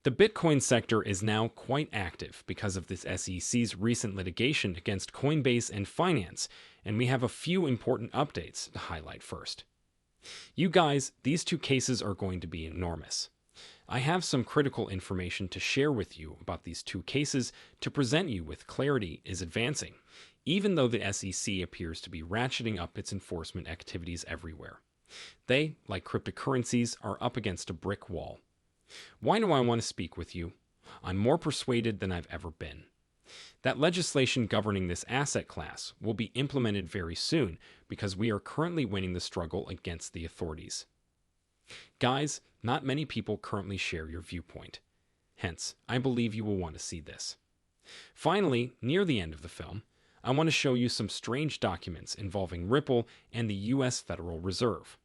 The Bitcoin sector is now quite active because of this SEC's recent litigation against Coinbase and Finance, and we have a few important updates to highlight first. You guys, these two cases are going to be enormous. I have some critical information to share with you about these two cases to present you with clarity is advancing, even though the SEC appears to be ratcheting up its enforcement activities everywhere. They, like cryptocurrencies, are up against a brick wall. Why do I want to speak with you? I'm more persuaded than I've ever been. That legislation governing this asset class will be implemented very soon because we are currently winning the struggle against the authorities. Guys, not many people currently share your viewpoint. Hence, I believe you will want to see this. Finally, near the end of the film, I want to show you some strange documents involving Ripple and the US Federal Reserve.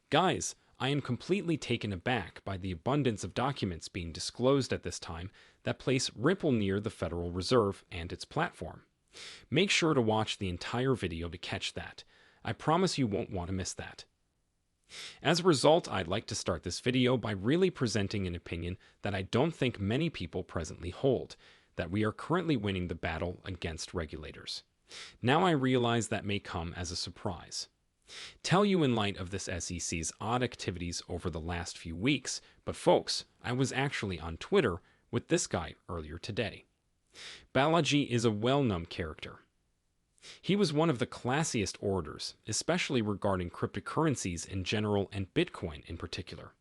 Guys, I am completely taken aback by the abundance of documents being disclosed at this time that place Ripple near the Federal Reserve and its platform. Make sure to watch the entire video to catch that. I promise you won't want to miss that. As a result, I'd like to start this video by really presenting an opinion that I don't think many people presently hold, that we are currently winning the battle against regulators. Now I realize that may come as a surprise. Tell you in light of this SEC's odd activities over the last few weeks, but folks, I was actually on Twitter with this guy earlier today. Balaji is a well-known character. He was one of the classiest orators, especially regarding cryptocurrencies in general and Bitcoin in particular.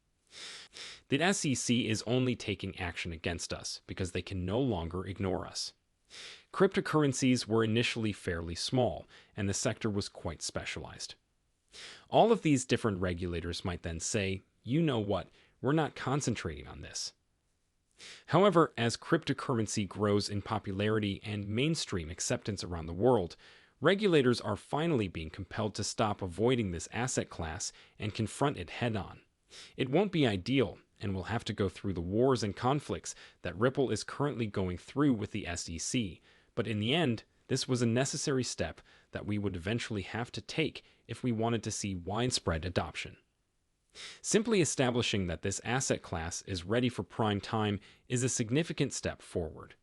The SEC is only taking action against us because they can no longer ignore us. Cryptocurrencies were initially fairly small, and the sector was quite specialized. All of these different regulators might then say, you know what, we're not concentrating on this. However, as cryptocurrency grows in popularity and mainstream acceptance around the world, regulators are finally being compelled to stop avoiding this asset class and confront it head-on. It won't be ideal, and we'll have to go through the wars and conflicts that Ripple is currently going through with the SEC, but in the end, this was a necessary step that we would eventually have to take if we wanted to see widespread adoption. Simply establishing that this asset class is ready for prime time is a significant step forward.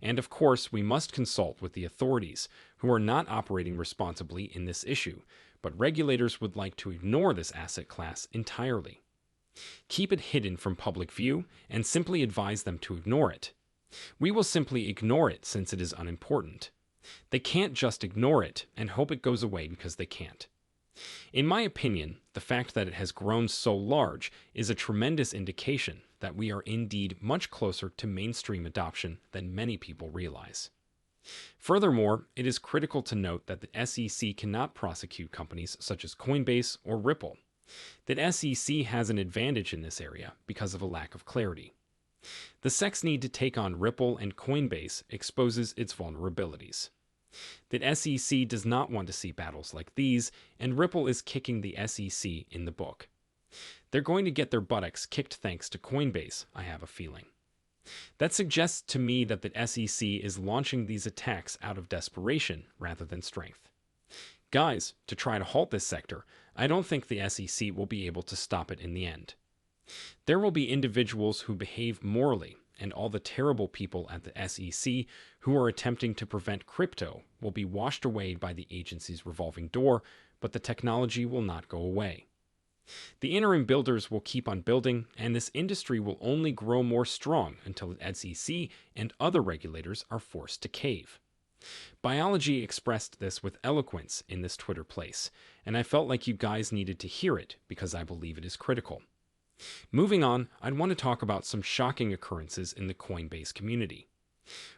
And of course, we must consult with the authorities, who are not operating responsibly in this issue, but regulators would like to ignore this asset class entirely. Keep it hidden from public view and simply advise them to ignore it. We will simply ignore it since it is unimportant. They can't just ignore it and hope it goes away because they can't. In my opinion, the fact that it has grown so large is a tremendous indication that we are indeed much closer to mainstream adoption than many people realize. Furthermore, it is critical to note that the SEC cannot prosecute companies such as Coinbase or Ripple. The SEC has an advantage in this area because of a lack of clarity. The SEC's need to take on Ripple and Coinbase exposes its vulnerabilities. The SEC does not want to see battles like these, and Ripple is kicking the SEC in the book. They're going to get their buttocks kicked thanks to Coinbase, I have a feeling. That suggests to me that the SEC is launching these attacks out of desperation rather than strength. Guys, to try to halt this sector, I don't think the SEC will be able to stop it in the end. There will be individuals who behave morally, and all the terrible people at the SEC who are attempting to prevent crypto will be washed away by the agency's revolving door, but the technology will not go away. The interim builders will keep on building, and this industry will only grow more strong until the SEC and other regulators are forced to cave. Biology expressed this with eloquence in this Twitter place, and I felt like you guys needed to hear it because I believe it is critical. Moving on, I'd want to talk about some shocking occurrences in the Coinbase community.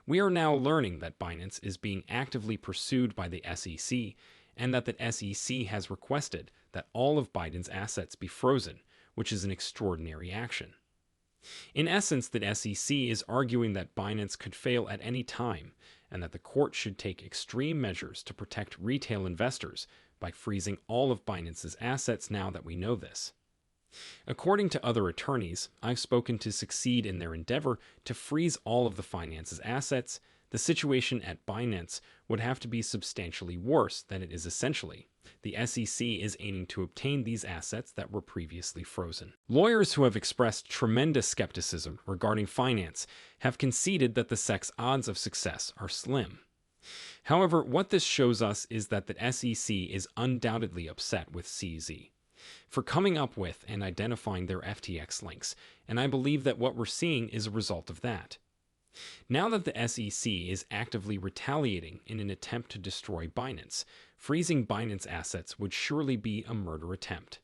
We are now learning that Binance is being actively pursued by the SEC, and that the SEC has requested that all of Biden's assets be frozen, which is an extraordinary action. In essence, the SEC is arguing that Binance could fail at any time, and that the court should take extreme measures to protect retail investors by freezing all of Binance's assets now that we know this. According to other attorneys I've spoken to succeed in their endeavor to freeze all of the finance's assets, the situation at Binance would have to be substantially worse than it is essentially, The SEC is aiming to obtain these assets that were previously frozen. Lawyers who have expressed tremendous skepticism regarding finance have conceded that the SEC's odds of success are slim. However, what this shows us is that the SEC is undoubtedly upset with CZ for coming up with and identifying their FTX links, and I believe that what we're seeing is a result of that. Now that the SEC is actively retaliating in an attempt to destroy Binance, freezing Binance assets would surely be a murder attempt.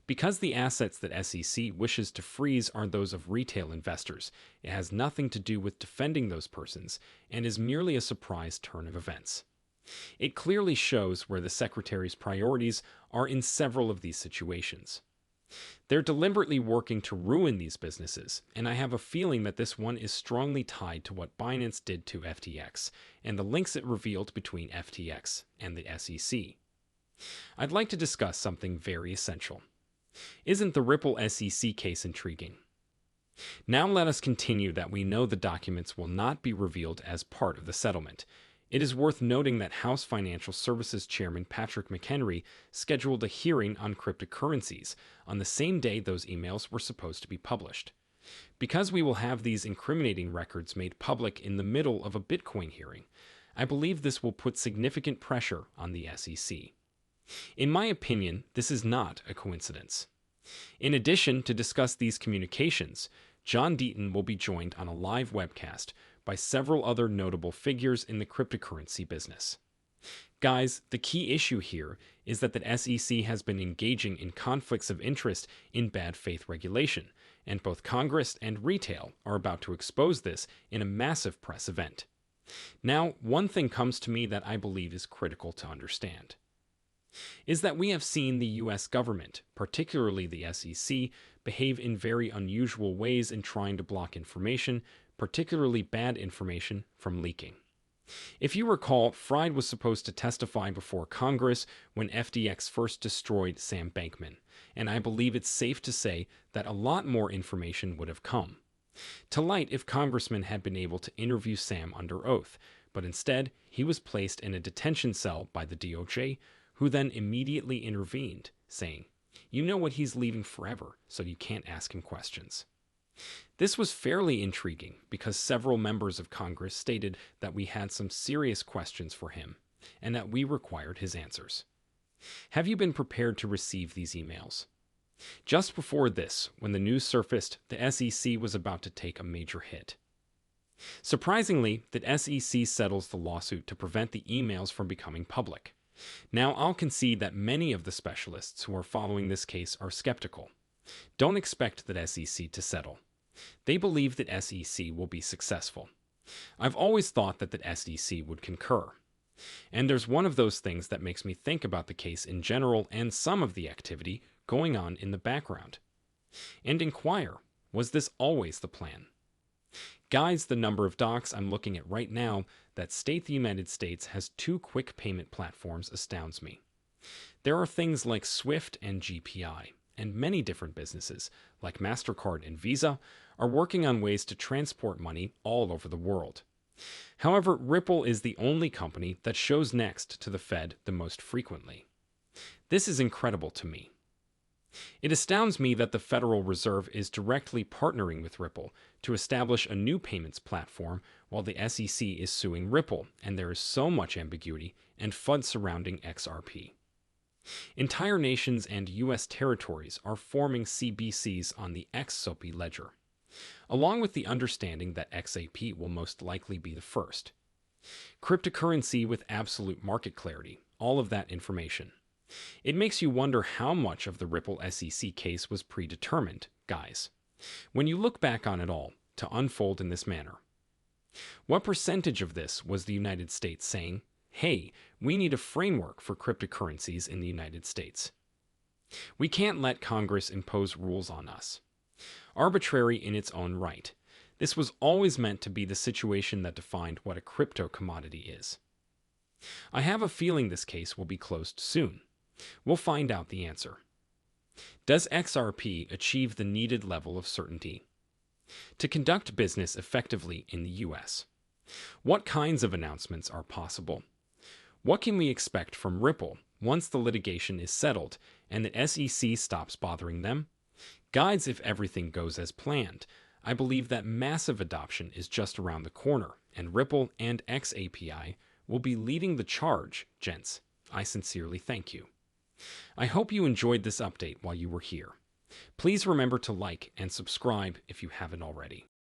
Because the assets that SEC wishes to freeze are those of retail investors, it has nothing to do with defending those persons and is merely a surprise turn of events. It clearly shows where the Secretary's priorities are in several of these situations. They're deliberately working to ruin these businesses, and I have a feeling that this one is strongly tied to what Binance did to FTX and the links it revealed between FTX and the SEC. I'd like to discuss something very essential. Isn't the Ripple SEC case intriguing? Now let us continue that we know the documents will not be revealed as part of the settlement. It is worth noting that House Financial Services Chairman Patrick McHenry scheduled a hearing on cryptocurrencies on the same day those emails were supposed to be published. Because we will have these incriminating records made public in the middle of a Bitcoin hearing, I believe this will put significant pressure on the SEC. In my opinion, this is not a coincidence. In addition, to discuss these communications, John Deaton will be joined on a live webcast by several other notable figures in the cryptocurrency business. Guys, the key issue here is that the SEC has been engaging in conflicts of interest in bad faith regulation, and both Congress and retail are about to expose this in a massive press event. Now, one thing comes to me that I believe is critical to understand is that we have seen the US government, particularly the SEC, behave in very unusual ways in trying to block information, particularly bad information, from leaking. If you recall, Fried was supposed to testify before Congress when FTX first destroyed Sam Bankman, and I believe it's safe to say that a lot more information would have come to light if Congressman had been able to interview Sam under oath, but instead he was placed in a detention cell by the DOJ, who then immediately intervened, saying, "You know what, he's leaving forever, so you can't ask him questions." This was fairly intriguing because several members of Congress stated that we had some serious questions for him and that we required his answers. Have you been prepared to receive these emails? Just before this, when the news surfaced, the SEC was about to take a major hit. Surprisingly, the SEC settles the lawsuit to prevent the emails from becoming public. Now, I'll concede that many of the specialists who are following this case are skeptical. Don't expect the SEC to settle. They believe that SEC will be successful. I've always thought that the SEC would concur. And there's one of those things that makes me think about the case in general and some of the activity going on in the background. And inquire, was this always the plan? Guys, the number of docs I'm looking at right now that state the United States has 2 quick payment platforms astounds me. There are things like Swift and GPI, and many different businesses, like MasterCard and Visa, are working on ways to transport money all over the world. However, Ripple is the only company that shows next to the Fed the most frequently. This is incredible to me. It astounds me that the Federal Reserve is directly partnering with Ripple to establish a new payments platform while the SEC is suing Ripple, and there is so much ambiguity and FUD surrounding XRP. Entire nations and U.S. territories are forming CBCs on the XRP ledger, along with the understanding that XRP will most likely be the first. Cryptocurrency with absolute market clarity, all of that information. It makes you wonder how much of the Ripple SEC case was predetermined, guys, when you look back on it all, to unfold in this manner. What percentage of this was the United States saying, "Hey, we need a framework for cryptocurrencies in the United States. We can't let Congress impose rules on us." Arbitrary in its own right, this was always meant to be the situation that defined what a crypto commodity is. I have a feeling this case will be closed soon. We'll find out the answer. Does XRP achieve the needed level of certainty to conduct business effectively in the US? What kinds of announcements are possible? What can we expect from Ripple once the litigation is settled and the SEC stops bothering them. Guys, if everything goes as planned, I believe that massive adoption is just around the corner, and Ripple and XAPI will be leading the charge, gents. I sincerely thank you. I hope you enjoyed this update while you were here. Please remember to like and subscribe if you haven't already.